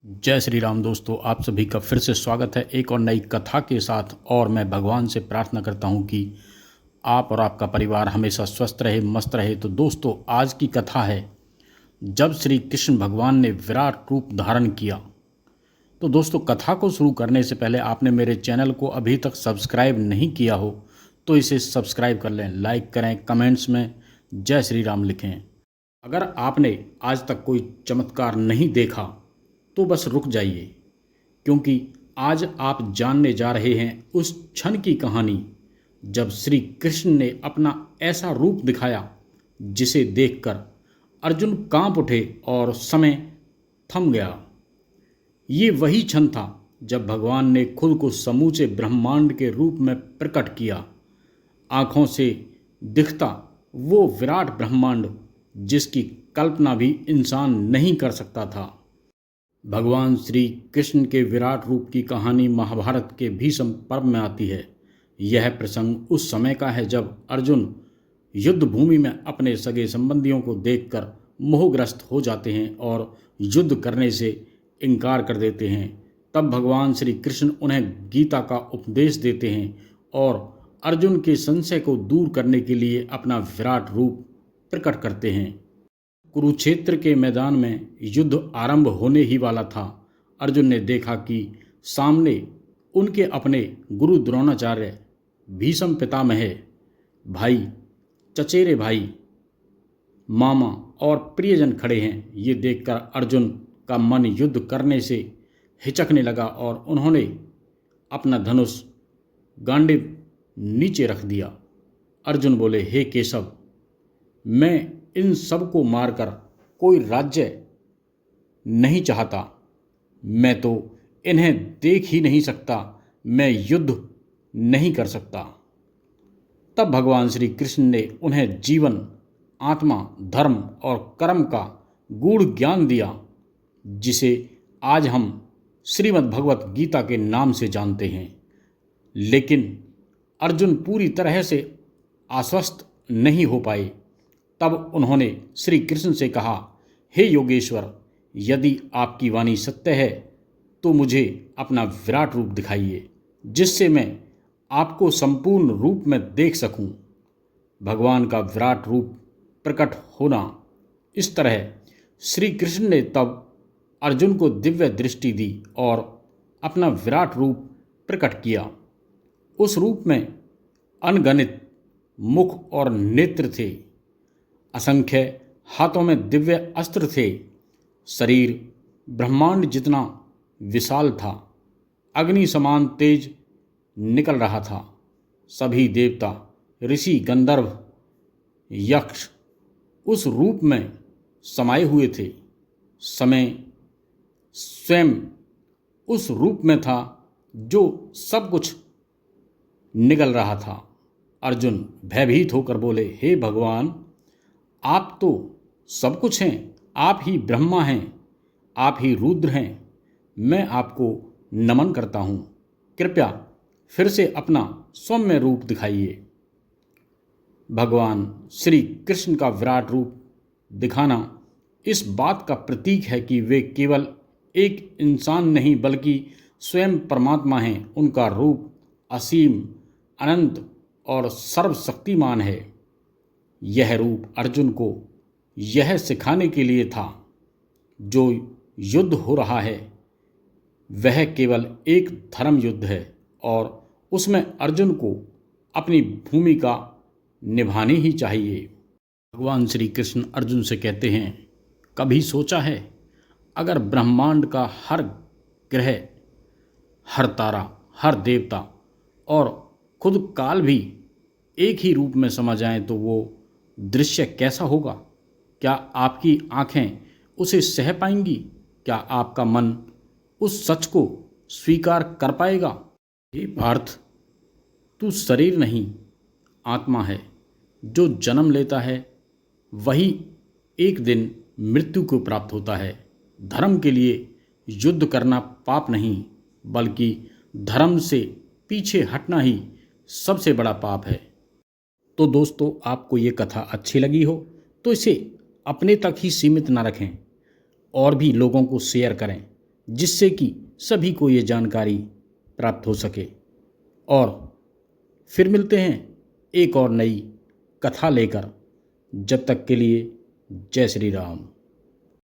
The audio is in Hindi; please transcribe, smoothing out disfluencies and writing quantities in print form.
जय श्री राम दोस्तों, आप सभी का फिर से स्वागत है एक और नई कथा के साथ। और मैं भगवान से प्रार्थना करता हूं कि आप और आपका परिवार हमेशा स्वस्थ रहे, मस्त रहे। तो दोस्तों, आज की कथा है जब श्री कृष्ण भगवान ने विराट रूप धारण किया। तो दोस्तों, कथा को शुरू करने से पहले आपने मेरे चैनल को अभी तक सब्सक्राइब नहीं किया हो तो इसे सब्सक्राइब कर लें, लाइक करें, कमेंट्स में जय श्री राम लिखें। अगर आपने आज तक कोई चमत्कार नहीं देखा तो बस रुक जाइए, क्योंकि आज आप जानने जा रहे हैं उस क्षण की कहानी जब श्री कृष्ण ने अपना ऐसा रूप दिखाया जिसे देखकर अर्जुन कांप उठे और समय थम गया। ये वही क्षण था जब भगवान ने खुद को समूचे ब्रह्मांड के रूप में प्रकट किया। आँखों से दिखता वो विराट ब्रह्मांड जिसकी कल्पना भी इंसान नहीं कर सकता था। भगवान श्री कृष्ण के विराट रूप की कहानी महाभारत के भीष्म पर्व में आती है। यह प्रसंग उस समय का है जब अर्जुन युद्ध भूमि में अपने सगे संबंधियों को देखकर मोहग्रस्त हो जाते हैं और युद्ध करने से इनकार कर देते हैं। तब भगवान श्री कृष्ण उन्हें गीता का उपदेश देते हैं और अर्जुन के संशय को दूर करने के लिए अपना विराट रूप प्रकट करते हैं। कुरुक्षेत्र के मैदान में युद्ध आरंभ होने ही वाला था। अर्जुन ने देखा कि सामने उनके अपने गुरु द्रोणाचार्य, भीष्म पितामह, भाई, चचेरे भाई, मामा और प्रियजन खड़े हैं। ये देखकर अर्जुन का मन युद्ध करने से हिचकने लगा और उन्होंने अपना धनुष गांडीव नीचे रख दिया। अर्जुन बोले, हे केशव, मैं इन सब को मारकर कोई राज्य नहीं चाहता। मैं तो इन्हें देख ही नहीं सकता। मैं युद्ध नहीं कर सकता। तब भगवान श्री कृष्ण ने उन्हें जीवन, आत्मा, धर्म और कर्म का गूढ़ ज्ञान दिया, जिसे आज हम श्रीमद् भगवत गीता के नाम से जानते हैं। लेकिन अर्जुन पूरी तरह से आश्वस्त नहीं हो पाए। तब उन्होंने श्री कृष्ण से कहा, हे योगेश्वर, यदि आपकी वाणी सत्य है तो मुझे अपना विराट रूप दिखाइए, जिससे मैं आपको संपूर्ण रूप में देख सकूं। भगवान का विराट रूप प्रकट होना इस तरह, श्री कृष्ण ने तब अर्जुन को दिव्य दृष्टि दी और अपना विराट रूप प्रकट किया। उस रूप में अनगणित मुख और नेत्र थे, असंख्य हाथों में दिव्य अस्त्र थे, शरीर ब्रह्मांड जितना विशाल था, अग्नि समान तेज निकल रहा था। सभी देवता, ऋषि, गंधर्व, यक्ष उस रूप में समाये हुए थे। समय स्वयं उस रूप में था जो सब कुछ निगल रहा था। अर्जुन भयभीत होकर बोले, हे भगवान, आप तो सब कुछ हैं। आप ही ब्रह्मा हैं, आप ही रुद्र हैं। मैं आपको नमन करता हूँ। कृपया फिर से अपना सौम्य रूप दिखाइए। भगवान श्री कृष्ण का विराट रूप दिखाना इस बात का प्रतीक है कि वे केवल एक इंसान नहीं बल्कि स्वयं परमात्मा हैं। उनका रूप असीम, अनंत और सर्वशक्तिमान है। यह रूप अर्जुन को यह सिखाने के लिए था, जो युद्ध हो रहा है वह केवल एक धर्म युद्ध है और उसमें अर्जुन को अपनी भूमिका निभानी ही चाहिए। भगवान श्री कृष्ण अर्जुन से कहते हैं, कभी सोचा है अगर ब्रह्मांड का हर ग्रह, हर तारा, हर देवता और खुद काल भी एक ही रूप में समा जाएं तो वो दृश्य कैसा होगा? क्या आपकी आंखें उसे सह पाएंगी? क्या आपका मन उस सच को स्वीकार कर पाएगा? हे पार्थ, तू शरीर नहीं, आत्मा है। जो जन्म लेता है वही एक दिन मृत्यु को प्राप्त होता है। धर्म के लिए युद्ध करना पाप नहीं, बल्कि धर्म से पीछे हटना ही सबसे बड़ा पाप है। तो दोस्तों, आपको ये कथा अच्छी लगी हो तो इसे अपने तक ही सीमित ना रखें और भी लोगों को शेयर करें, जिससे कि सभी को ये जानकारी प्राप्त हो सके। और फिर मिलते हैं एक और नई कथा लेकर। जब तक के लिए जय श्री राम।